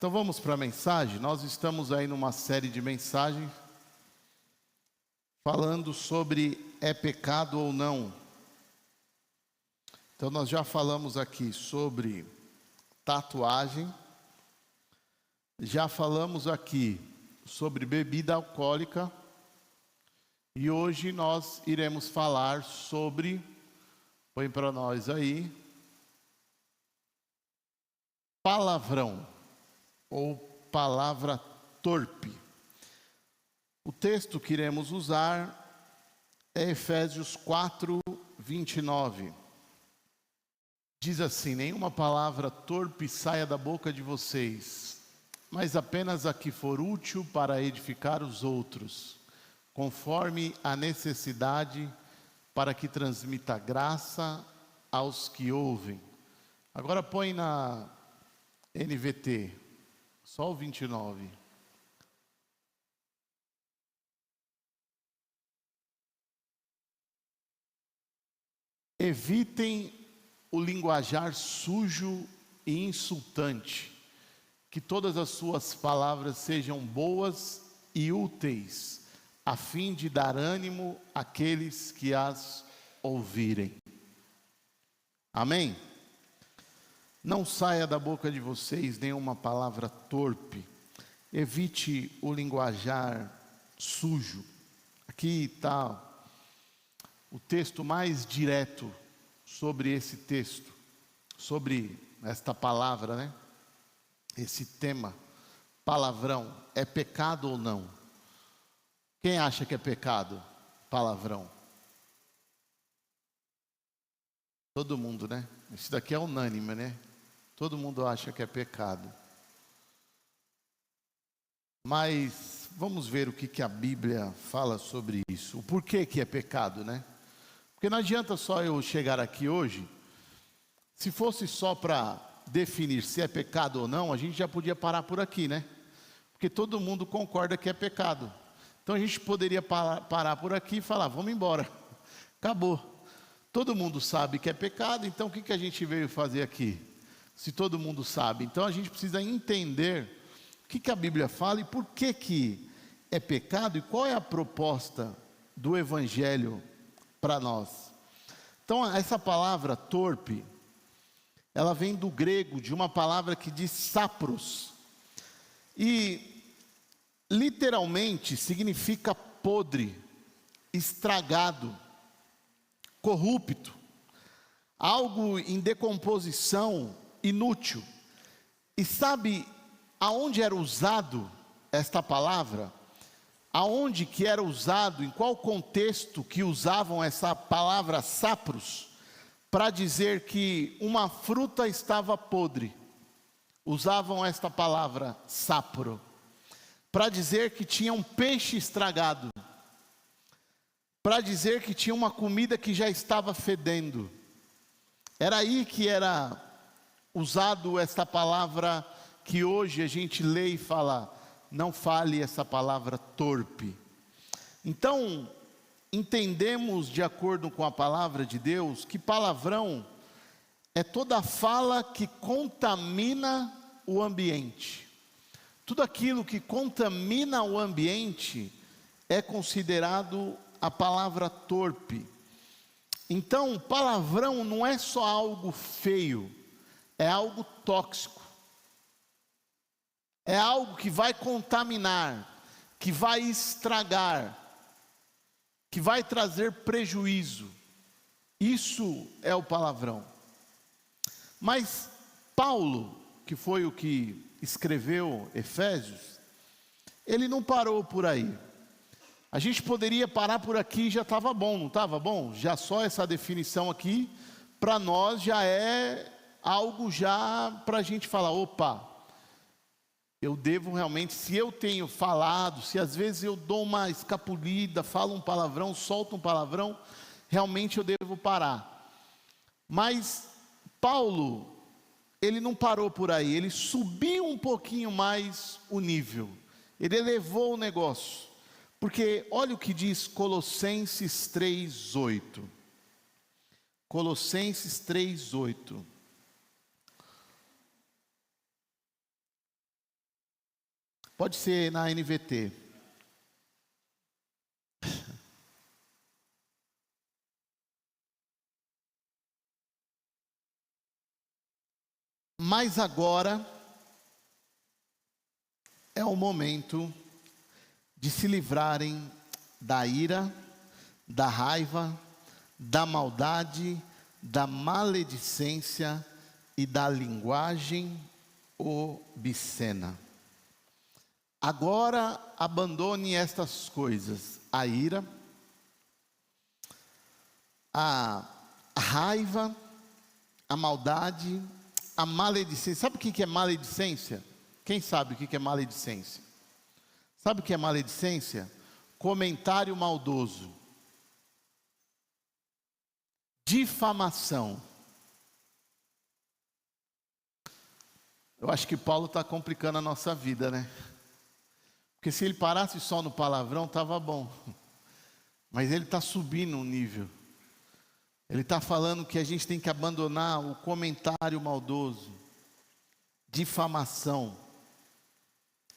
Então vamos para a mensagem. Nós estamos aí numa série de mensagens falando sobre é pecado ou não. Então nós já falamos aqui sobre tatuagem, já falamos aqui sobre bebida alcoólica e hoje nós iremos falar sobre, põe para nós aí, palavrão ou palavra torpe. O texto que iremos usar é Efésios 4:29. Diz assim: nenhuma palavra torpe saia da boca de vocês, mas apenas a que for útil para edificar os outros, conforme a necessidade, para que transmita graça aos que ouvem. Agora põe na NVT, só o 29. Evitem o linguajar sujo e insultante, que todas as suas palavras sejam boas e úteis, a fim de dar ânimo àqueles que as ouvirem. Amém? Não saia da boca de vocês nenhuma palavra torpe, evite o linguajar sujo. Aqui está o texto mais direto sobre esse texto, sobre esta palavra, né? Esse tema, palavrão, é pecado ou não? Quem acha que é pecado? Palavrão. Todo mundo, né? Isso daqui é unânime, né? Todo mundo acha que é pecado. Mas vamos ver o que a Bíblia fala sobre isso. O porquê que é pecado, né? Porque não adianta só eu chegar aqui hoje. Se fosse só para definir se é pecado ou não, a gente já podia parar por aqui, né? Porque todo mundo concorda que é pecado. Então a gente poderia parar por aqui e falar, vamos embora. Acabou. Todo mundo sabe que é pecado, então o que a gente veio fazer aqui? Se todo mundo sabe, então a gente precisa entender o que a Bíblia fala e por que é pecado e qual é a proposta do Evangelho para nós. Então essa palavra torpe, ela vem do grego, de uma palavra que diz sapros, e literalmente significa podre, estragado, corrupto, algo em decomposição, inútil. E sabe aonde era usado esta palavra? Aonde que era usado, em qual contexto que usavam essa palavra sapros? Para dizer que uma fruta estava podre, usavam esta palavra sapro. Para dizer que tinha um peixe estragado, para dizer que tinha uma comida que já estava fedendo. Era aí que era usado esta palavra que hoje a gente lê e fala, não fale essa palavra torpe. Então, entendemos de acordo com a palavra de Deus, que palavrão é toda fala que contamina o ambiente. Tudo aquilo que contamina o ambiente é considerado a palavra torpe. Então, palavrão não é só algo feio, é algo tóxico. É algo que vai contaminar, que vai estragar, que vai trazer prejuízo. Isso é o palavrão. Mas Paulo, que foi o que escreveu Efésios, ele não parou por aí. A gente poderia parar por aqui e já estava bom, não estava bom? Já só essa definição aqui, para nós já é algo já para a gente falar, opa, eu devo realmente, se eu tenho falado, se às vezes eu dou uma escapulida, falo um palavrão, solto um palavrão, realmente eu devo parar. Mas Paulo, ele não parou por aí, ele subiu um pouquinho mais o nível, ele elevou o negócio. Porque olha o que diz Colossenses 3:8. Colossenses 3:8. Pode ser na NVT. Mas agora é o momento de se livrarem da ira, da raiva, da maldade, da maledicência e da linguagem obscena. Agora abandone estas coisas: a ira, a raiva, a maldade, a maledicência. Sabe o que é maledicência? Quem sabe o que é maledicência? Sabe o que é maledicência? Comentário maldoso, difamação. Eu acho que Paulo está complicando a nossa vida, né? Porque se ele parasse só no palavrão, estava bom. Mas ele está subindo um nível. Ele está falando que a gente tem que abandonar o comentário maldoso, difamação.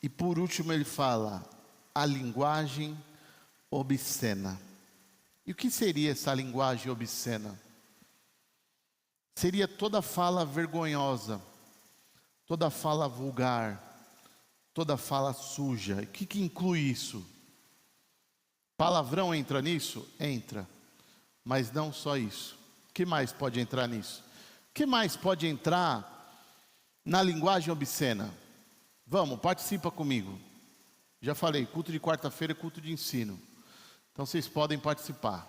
E por último ele fala, a linguagem obscena. E o que seria essa linguagem obscena? Seria toda fala vergonhosa, toda fala vulgar, toda fala suja. O que inclui isso? Palavrão entra nisso? Entra. Mas não só isso. O que mais pode entrar nisso? O que mais pode entrar na linguagem obscena? Vamos, participa comigo. Já falei, culto de quarta-feira é culto de ensino. Então vocês podem participar.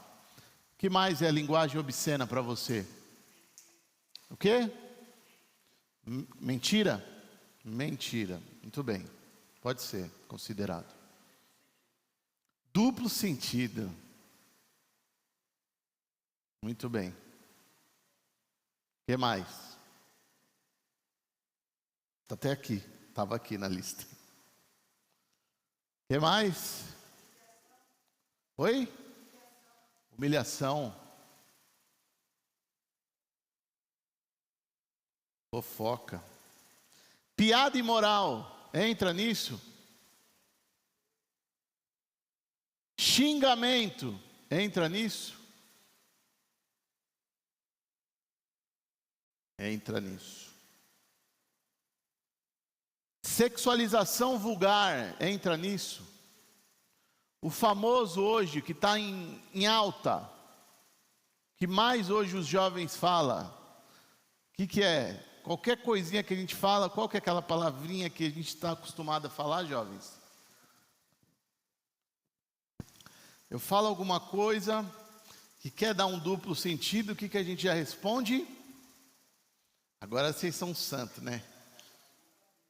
O que mais é linguagem obscena para você? O quê? Mentira? Mentira. Muito bem. Pode ser considerado. Duplo sentido. Muito bem. O que mais? Está até aqui. Estava aqui na lista. O que mais? Oi? Humilhação. Fofoca. Piada imoral. Entra nisso? Xingamento. Entra nisso? Entra nisso. Sexualização vulgar, entra nisso. O famoso hoje, que está em alta, que mais hoje os jovens falam, o que é? Qualquer coisinha que a gente fala, qual que é aquela palavrinha que a gente está acostumado a falar, jovens? Eu falo alguma coisa que quer dar um duplo sentido, o que a gente já responde? Agora vocês são santos, né?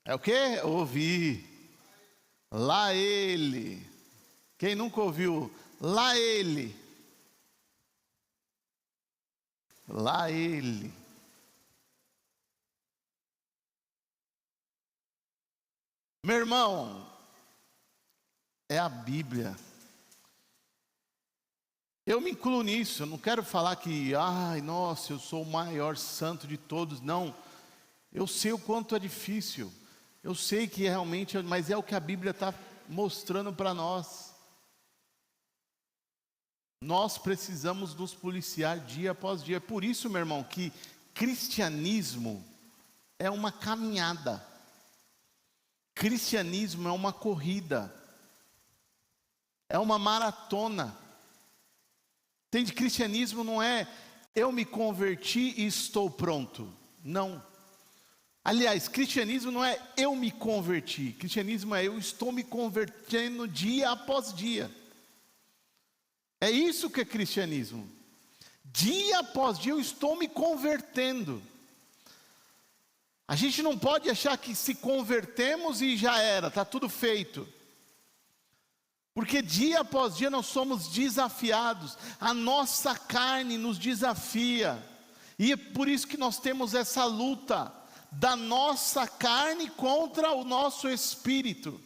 É o quê? Ouvi. Lá ele. Quem nunca ouviu? Lá ele. Lá ele. Meu irmão, é a Bíblia. Eu me incluo nisso. Eu não quero falar que, ai, nossa, eu sou o maior santo de todos. Não. Eu sei o quanto é difícil. Eu sei que realmente, mas é o que a Bíblia está mostrando para nós. Nós precisamos nos policiar dia após dia. É por isso, meu irmão, que cristianismo é uma caminhada. Cristianismo é uma corrida. É uma maratona. Entende? Cristianismo não é eu me converti e estou pronto. Não. Aliás, cristianismo não é eu me converti. Cristianismo é eu estou me convertendo dia após dia. É isso que é cristianismo. Dia após dia eu estou me convertendo. A gente não pode achar que se convertemos e já era, está tudo feito. Porque dia após dia nós somos desafiados. A nossa carne nos desafia. E é por isso que nós temos essa luta da nossa carne contra o nosso espírito.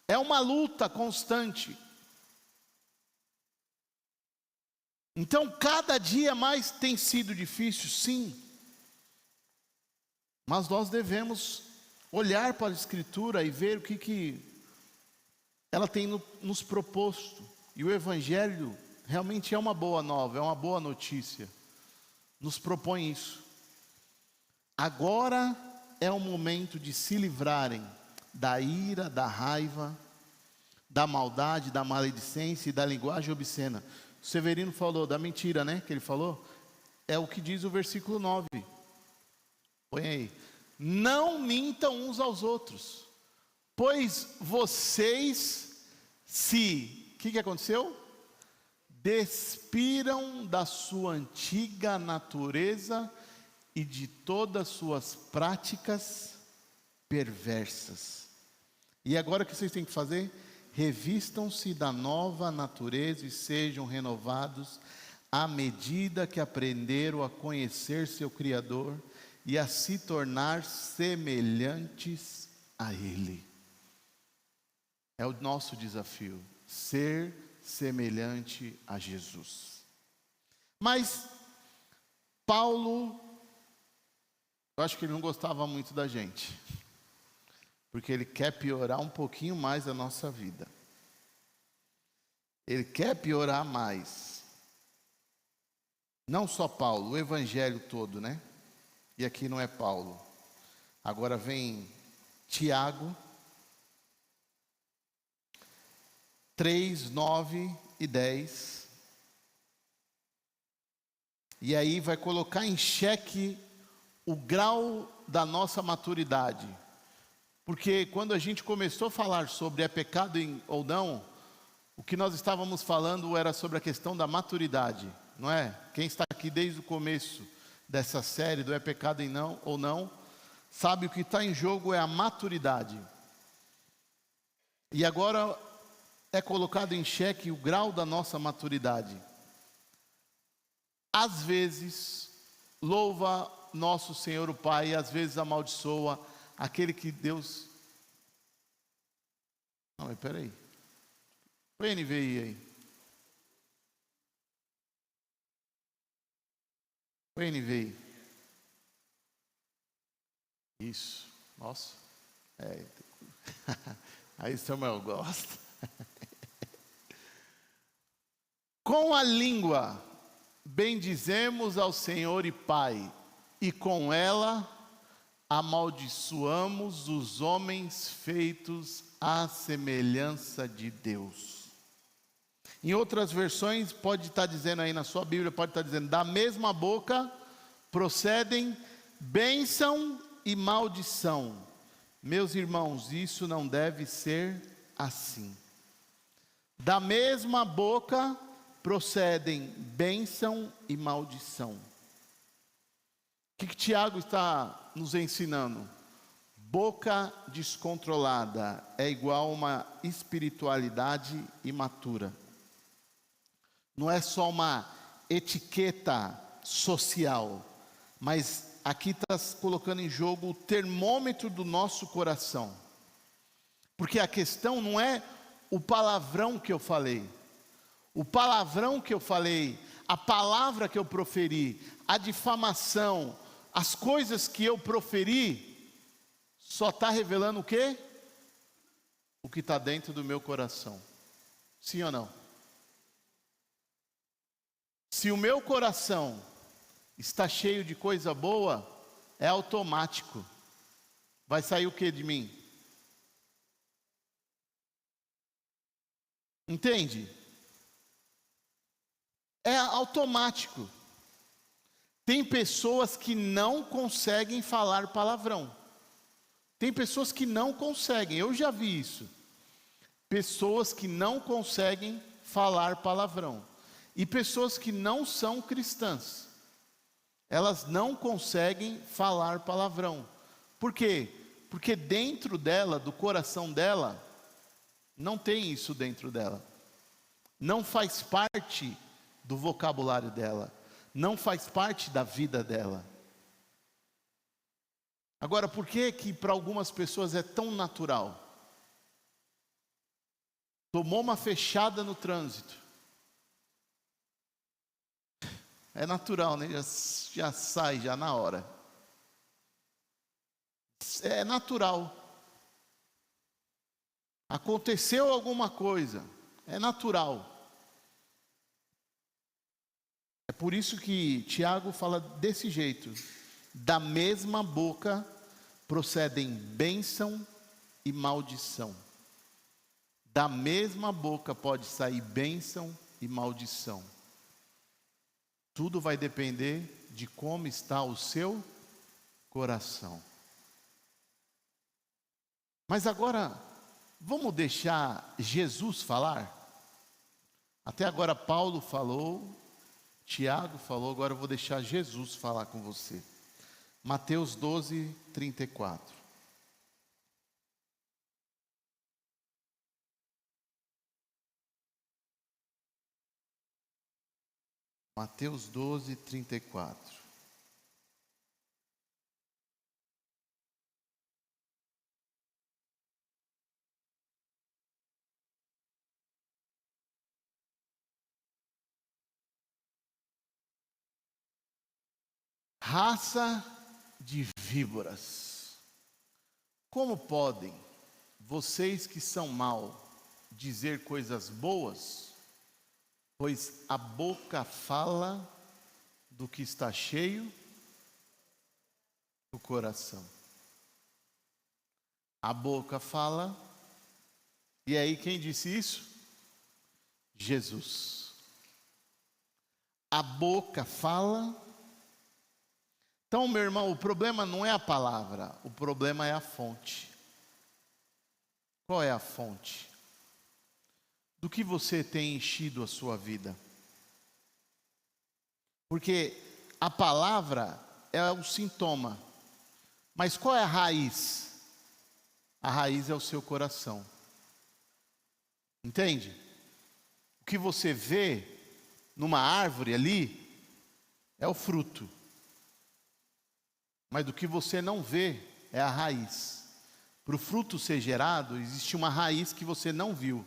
É uma luta constante. Então cada dia mais tem sido difícil, sim. Mas nós devemos olhar para a Escritura e ver o que ela tem nos proposto. E o Evangelho realmente é uma boa nova, é uma boa notícia. Nos propõe isso. Agora é o momento de se livrarem da ira, da raiva, da maldade, da maledicência e da linguagem obscena. O Severino falou da mentira, né? Que ele falou. É o que diz o versículo 9. Põe aí. Não mintam uns aos outros, pois vocês o que aconteceu? Despiram da sua antiga natureza e de todas suas práticas perversas. E agora o que vocês têm que fazer? Revistam-se da nova natureza e sejam renovados à medida que aprenderam a conhecer seu Criador e a se tornar semelhantes a Ele. É o nosso desafio, ser semelhante a Jesus. Mas Paulo, eu acho que ele não gostava muito da gente, porque ele quer piorar um pouquinho mais a nossa vida. Ele quer piorar mais. Não só Paulo, o evangelho todo, né? E aqui não é Paulo. Agora vem Tiago 3, 9 e 10. E aí vai colocar em xeque o grau da nossa maturidade. Porque quando a gente começou a falar sobre é pecado ou não, o que nós estávamos falando era sobre a questão da maturidade, não é? Quem está aqui desde o começo dessa série do é pecado ou não, sabe o que está em jogo é a maturidade. E agora é colocado em xeque o grau da nossa maturidade. Às vezes, louva nosso Senhor o Pai, e às vezes amaldiçoa aquele que Deus... Não, mas peraí. Põe NVI aí. Põe NVI. Isso. Nossa. Aí Samuel gosta. Com a língua bendizemos ao Senhor e Pai, e com ela amaldiçoamos os homens feitos à semelhança de Deus. Em outras versões pode estar dizendo aí na sua Bíblia, pode estar dizendo, da mesma boca procedem bênção e maldição. Meus irmãos, isso não deve ser assim. Da mesma boca procedem bênção e maldição. O que Tiago está nos ensinando? Boca descontrolada é igual a uma espiritualidade imatura. Não é só uma etiqueta social, mas aqui está colocando em jogo o termômetro do nosso coração. Porque a questão não é o palavrão que eu falei. O palavrão que eu falei, a palavra que eu proferi, a difamação, as coisas que eu proferi, só está revelando o quê? O que está dentro do meu coração. Sim ou não? Se o meu coração está cheio de coisa boa, é automático. Vai sair o que de mim? Entende? É automático. Tem pessoas que não conseguem falar palavrão. Tem pessoas que não conseguem, eu já vi isso. Pessoas que não conseguem falar palavrão. E pessoas que não são cristãs. Elas não conseguem falar palavrão. Por quê? Porque dentro dela, do coração dela, não tem isso dentro dela. Não faz parte do vocabulário dela. Não faz parte da vida dela. Agora, por que para algumas pessoas é tão natural? Tomou uma fechada no trânsito. É natural, né? Já sai, já na hora. É natural. Aconteceu alguma coisa, é natural. É por isso que Tiago fala desse jeito: da mesma boca procedem bênção e maldição. Da mesma boca pode sair bênção e maldição. Tudo vai depender de como está o seu coração. Mas agora, vamos deixar Jesus falar? Até agora Paulo falou, Tiago falou, agora eu vou deixar Jesus falar com você. Mateus 12, 34. Mateus 12, 34. Raça de víboras, como podem vocês que são maus dizer coisas boas? Pois a boca fala do que está cheio do coração. A boca fala, e aí quem disse isso? Jesus. A boca fala. Então, meu irmão, o problema não é a palavra, o problema é a fonte. Qual é a fonte? Do que você tem enchido a sua vida? Porque a palavra é o sintoma, mas qual é a raiz? A raiz é o seu coração. Entende? O que você vê numa árvore ali é o fruto. Mas do que você não vê é a raiz. Para o fruto ser gerado, existe uma raiz que você não viu.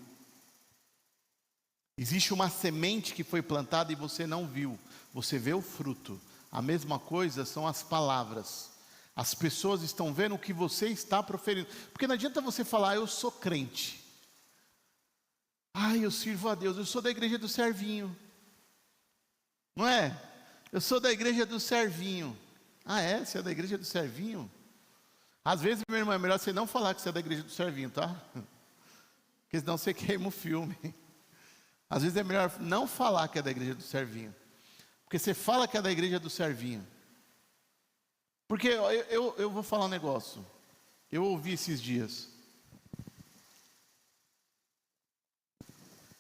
Existe uma semente que foi plantada e você não viu. Você vê o fruto. A mesma coisa são as palavras. As pessoas estão vendo o que você está proferindo. Porque não adianta você falar, eu sou crente. Eu sirvo a Deus, eu sou da igreja do Servinho. Não é? Eu sou da igreja do Servinho. É? Você é da igreja do Servinho? Às vezes, meu irmão, é melhor você não falar que você é da igreja do Servinho, tá? Porque senão você queima o filme. Às vezes é melhor não falar que é da igreja do Servinho. Porque você fala que é da igreja do Servinho. Porque eu vou falar um negócio. Eu ouvi esses dias.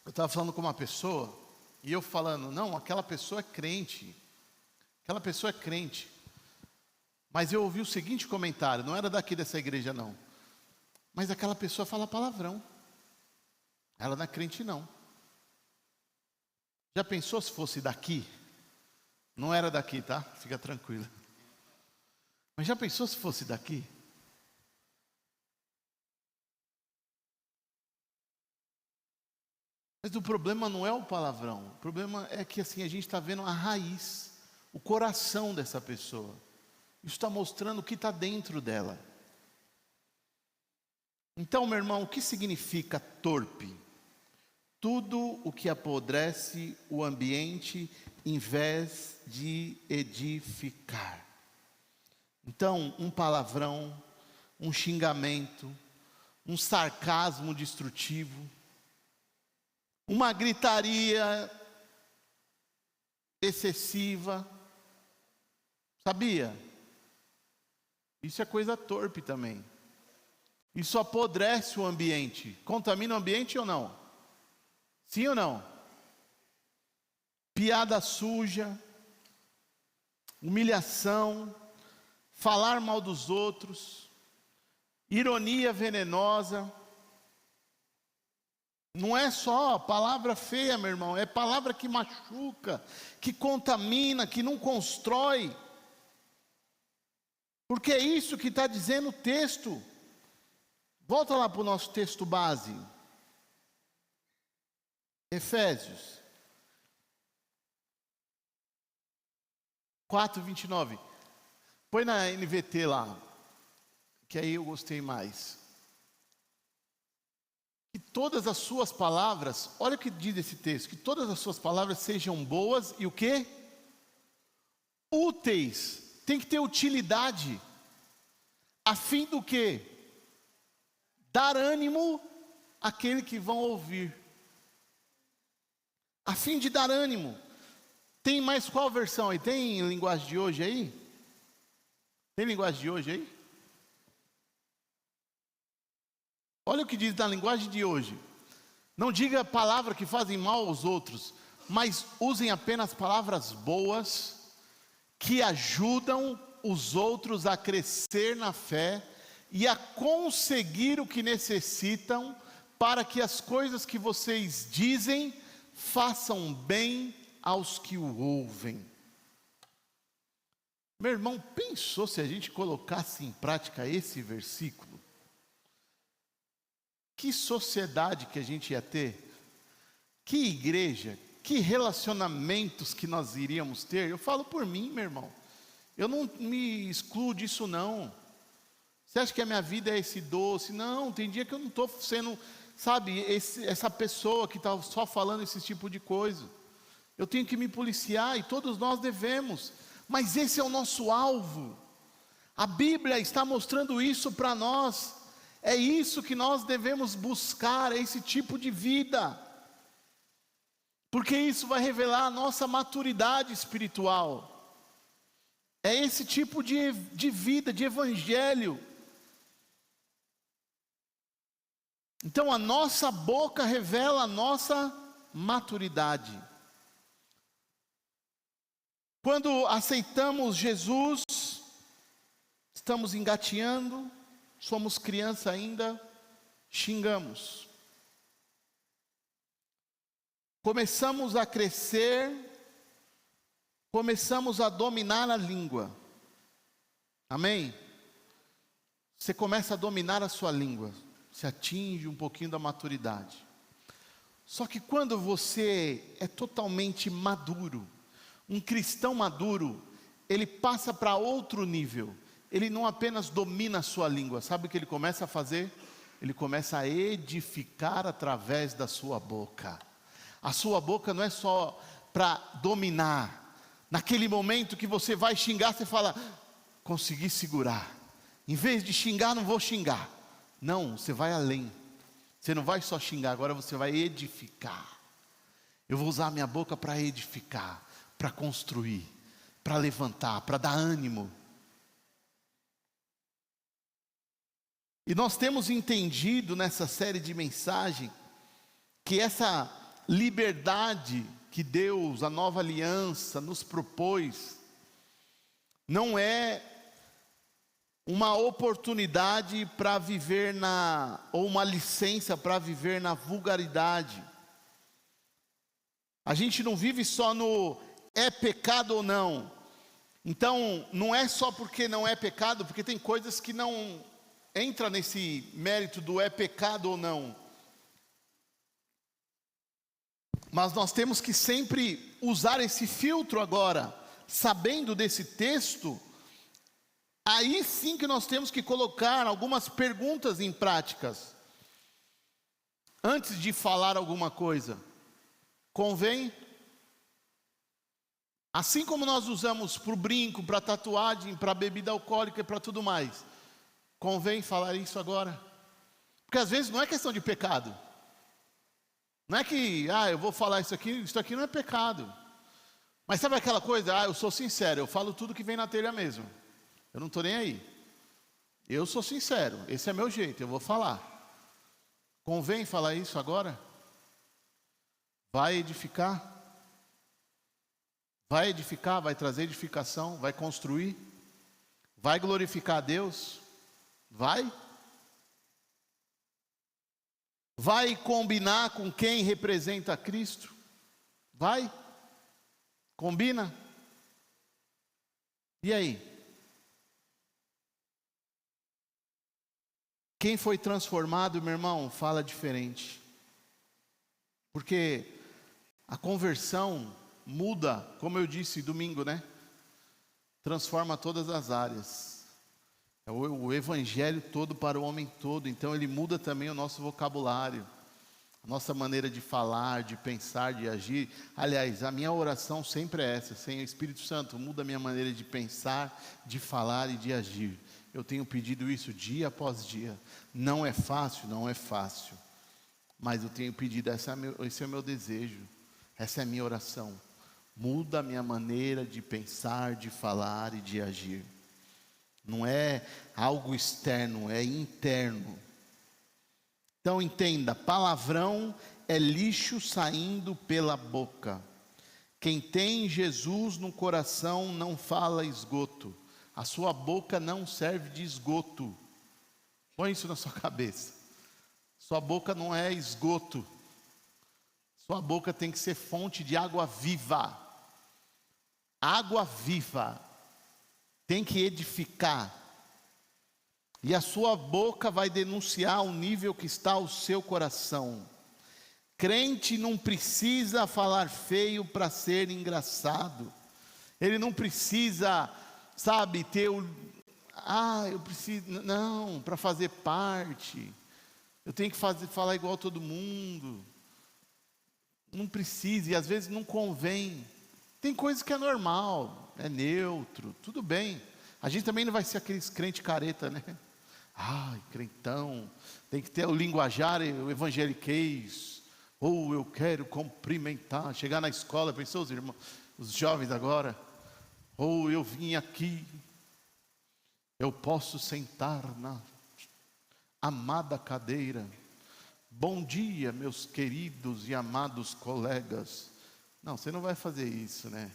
Eu estava falando com uma pessoa, e eu falando, não, aquela pessoa é crente. Aquela pessoa é crente. Mas eu ouvi o seguinte comentário, não era daqui dessa igreja não. Mas aquela pessoa fala palavrão. Ela não é crente não. Já pensou se fosse daqui? Não era daqui, tá? Fica tranquila. Mas já pensou se fosse daqui? Mas o problema não é o palavrão. O problema é que assim, a gente está vendo a raiz, o coração dessa pessoa. Isso está mostrando o que está dentro dela. Então, meu irmão, o que significa torpe? Tudo o que apodrece o ambiente em vez de edificar. Então, um palavrão, um xingamento, um sarcasmo destrutivo, uma gritaria excessiva, sabia? Isso é coisa torpe também. Isso apodrece o ambiente. Contamina o ambiente ou não? Sim ou não? Piada suja, humilhação, falar mal dos outros, ironia venenosa. Não é só palavra feia, meu irmão, é palavra que machuca, que contamina, que não constrói. Porque é isso que está dizendo o texto. Volta lá para o nosso texto base. Efésios 4:29. Põe na NVT lá, que aí eu gostei mais. todas as suas palavras, olha o que diz esse texto, que todas as suas palavras sejam boas e o quê? Úteis. Tem que ter utilidade, a fim do quê? Dar ânimo àquele que vão ouvir. A fim de dar ânimo. Tem mais qual versão aí? Tem linguagem de hoje aí? Tem linguagem de hoje aí? Olha o que diz na linguagem de hoje. Não diga palavras que fazem mal aos outros, mas usem apenas palavras boas, que ajudam os outros a crescer na fé e a conseguir o que necessitam, para que as coisas que vocês dizem façam bem aos que o ouvem. Meu irmão, pensou se a gente colocasse em prática esse versículo? Que sociedade que a gente ia ter? Que igreja? Que relacionamentos que nós iríamos ter? Eu falo por mim, meu irmão. Eu não me excluo disso não. Você acha que a minha vida é esse doce? Não, tem dia que eu não estou sendo, sabe, essa pessoa que está só falando esse tipo de coisa. Eu tenho que me policiar e todos nós devemos. Mas esse é o nosso alvo. A Bíblia está mostrando isso para nós. É isso que nós devemos buscar, é esse tipo de vida. Porque isso vai revelar a nossa maturidade espiritual. É esse tipo de vida, de evangelho. Então a nossa boca revela a nossa maturidade. Quando aceitamos Jesus, estamos engateando, somos criança ainda, xingamos. Começamos a crescer, começamos a dominar a língua. Amém? Você começa a dominar a sua língua, se atinge um pouquinho da maturidade. Só que quando você é totalmente maduro, um cristão maduro, ele passa para outro nível. Ele não apenas domina a sua língua, sabe o que ele começa a fazer? Ele começa a edificar através da sua boca. A sua boca não é só para dominar. Naquele momento que você vai xingar, você fala, consegui segurar. Em vez de xingar, não vou xingar. Não, você vai além. Você não vai só xingar, agora você vai edificar. Eu vou usar a minha boca para edificar, para construir, para levantar, para dar ânimo. E nós temos entendido nessa série de mensagens que essa liberdade que Deus, a nova aliança, nos propôs, não é uma oportunidade para viver ou uma licença para viver na vulgaridade. A gente não vive só no é pecado ou não. Então, não é só porque não é pecado, porque tem coisas que não entra nesse mérito do é pecado ou não. Mas nós temos que sempre usar esse filtro agora, sabendo desse texto, aí sim que nós temos que colocar algumas perguntas em práticas. Antes de falar alguma coisa, convém? Assim como nós usamos para o brinco, para a tatuagem, para a bebida alcoólica e para tudo mais, convém falar isso agora? Porque às vezes não é questão de pecado. Não é que, eu vou falar isso aqui não é pecado. Mas sabe aquela coisa, eu sou sincero, eu falo tudo que vem na telha mesmo. Eu não estou nem aí. Eu sou sincero, esse é meu jeito, eu vou falar. Convém falar isso agora? Vai edificar? Vai edificar, vai trazer edificação, vai construir? Vai glorificar a Deus? Vai? Vai combinar com quem representa Cristo? Vai? Combina? E aí? Quem foi transformado, meu irmão, fala diferente. Porque a conversão muda, como eu disse domingo, né? Transforma todas as áreas. É o evangelho todo para o homem todo, então ele muda também o nosso vocabulário. A nossa maneira de falar, de pensar, de agir. Aliás, a minha oração sempre é essa: Senhor Espírito Santo, muda a minha maneira de pensar, de falar e de agir. Eu tenho pedido isso dia após dia. Não é fácil, não é fácil. Mas eu tenho pedido, esse é o meu desejo. Essa é a minha oração. Muda a minha maneira de pensar, de falar e de agir. Não é algo externo, é interno. Então entenda, palavrão é lixo saindo pela boca. Quem tem Jesus no coração não fala esgoto. A sua boca não serve de esgoto. Põe isso na sua cabeça. Sua boca não é esgoto. Sua boca tem que ser fonte de água viva. Água viva. Tem que edificar. E a sua boca vai denunciar o nível que está o seu coração. Crente não precisa falar feio para ser engraçado. Ele não precisa, sabe, ter o... eu preciso... Não, para fazer parte. Eu tenho que falar igual a todo mundo. Não precisa, e às vezes não convém. Tem coisas que é normal, é neutro, tudo bem. A gente também não vai ser aqueles crente careta, né? Ai, crentão, tem que ter o linguajar, o evangeliquez. Ou eu quero cumprimentar, chegar na escola, pensou os irmãos, os jovens agora? Ou eu vim aqui, eu posso sentar na amada cadeira. Bom dia, meus queridos e amados colegas. Não, você não vai fazer isso, né?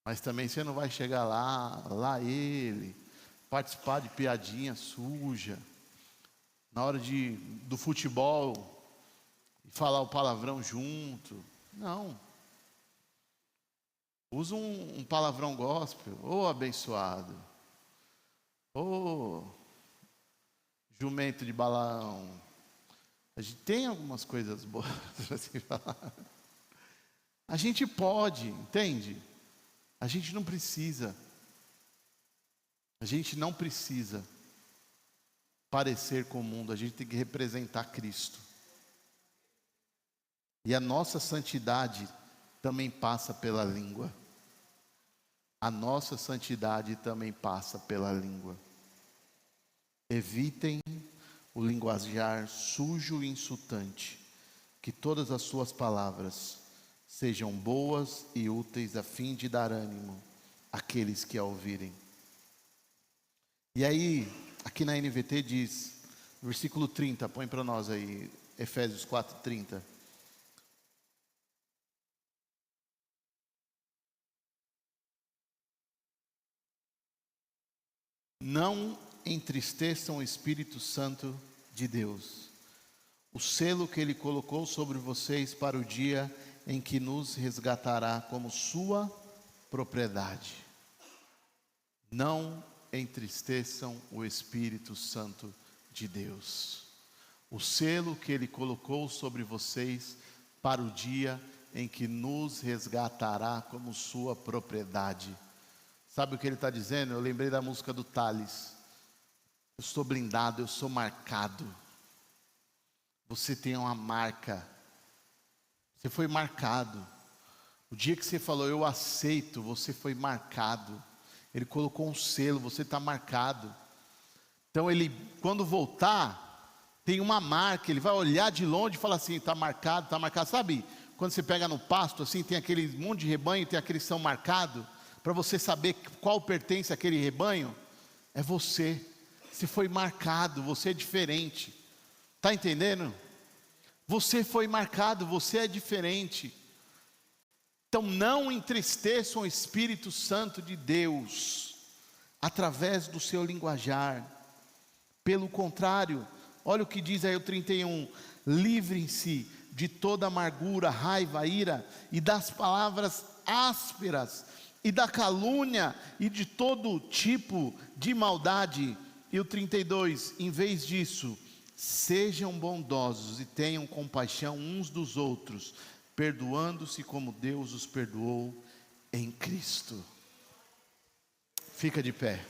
Mas também você não vai chegar lá ele, participar de piadinha suja, na hora do futebol, e falar o palavrão junto. Não. Usa um palavrão gospel. Ô abençoado. Ô jumento de Balaão. A gente tem algumas coisas boas para se falar. A gente pode, entende? A gente não precisa. A gente não precisa parecer com o mundo. A gente tem que representar Cristo. E a nossa santidade também passa pela língua. A nossa santidade também passa pela língua. Evitem o linguajar sujo e insultante. Que todas as suas palavras sejam boas e úteis a fim de dar ânimo àqueles que a ouvirem. E aí, aqui na NVT diz, versículo 30, põe para nós aí, Efésios 4:30. Não entristeçam o Espírito Santo de Deus, o selo que Ele colocou sobre vocês para o dia em que nos resgatará como sua propriedade. Não entristeçam o Espírito Santo de Deus, o selo que Ele colocou sobre vocês para o dia em que nos resgatará como sua propriedade. Sabe o que ele está dizendo? Eu lembrei da música do Tales. Eu estou blindado, eu sou marcado. Você tem uma marca. Você foi marcado. O dia que você falou, eu aceito, você foi marcado. Ele colocou um selo, você está marcado. Então ele, quando voltar, tem uma marca. Ele vai olhar de longe e falar assim, está marcado, está marcado. Sabe, quando você pega no pasto, assim, tem aquele monte de rebanho, tem aqueles que são marcados. Para você saber qual pertence àquele rebanho, é você. Você foi marcado, você é diferente. Está entendendo? Você foi marcado, você é diferente. Então não entristeçam o Espírito Santo de Deus, através do seu linguajar. Pelo contrário, olha o que diz aí o 31. Livrem-se de toda amargura, raiva, ira e das palavras ásperas, e da calúnia e de todo tipo de maldade. E o 32, em vez disso, sejam bondosos e tenham compaixão uns dos outros, perdoando-se como Deus os perdoou em Cristo. Fica de pé.